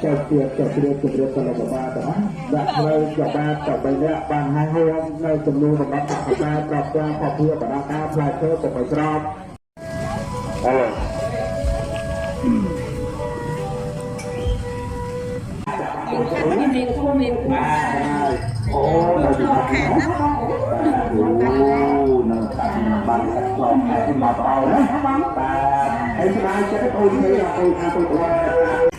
cho việc cho việc là của ba đó đặt nơi cho ba cho bây giờ bằng hai hôm nơi chấm nuôi của ba đọc qua học vừa và đào tạo lại cơ của phải tròn ô là gì bằng cách làm cái mà tàu đó và cái thứ hai sẽ tôi thấy là tôi qua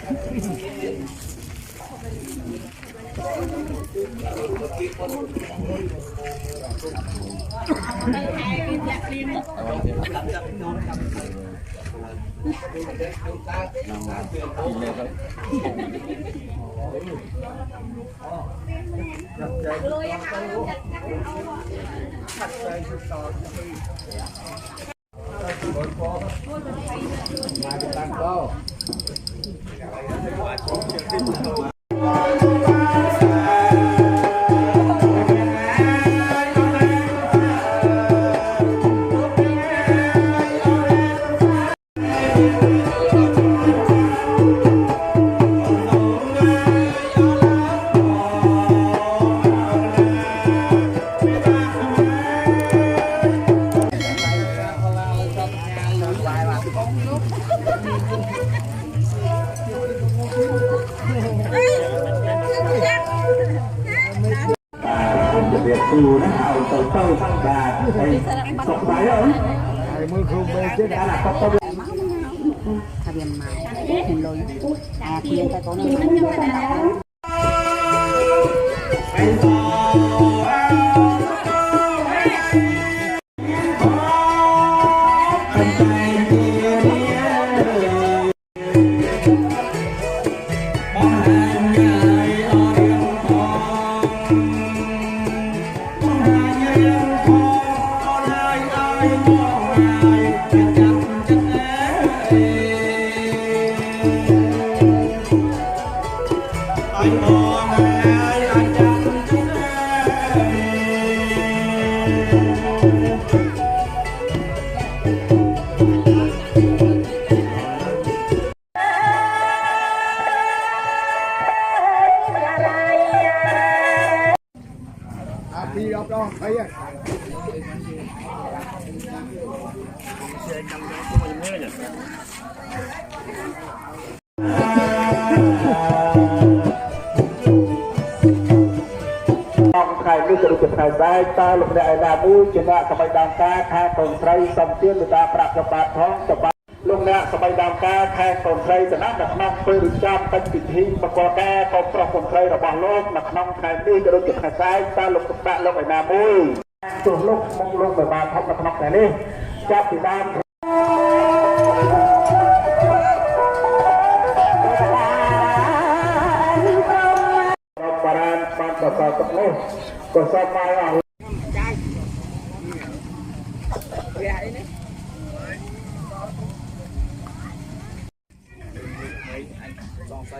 việc tu nó hào tàu tàu và thầy sọc bài đó thầy mới không về chứ đã là cóทะเบียนมาเห็นเลยคุยกันไปก่อนđi đâu đâu thấy àใครไม่จะรู้จักใครได้ตาลงในนาบูชนะสมัยดำกาแค่คนไทยสัมเตียนตาปราบปราท้องสบายลงในสมัยดำกาแค่คนไทยจะนักหนักน้องเปิดจำเป็นปิดทิ้งประกอบแก่ของพระคนไทยระบาดโลกหนักน้องใครไม่จะรู้จักใครได้ตาลงตาลงในนาบูส่วนลูกมองลงไปมาทับหนักน้องแต่นี่จับติดตามก็สบายอ่ะต้องใส่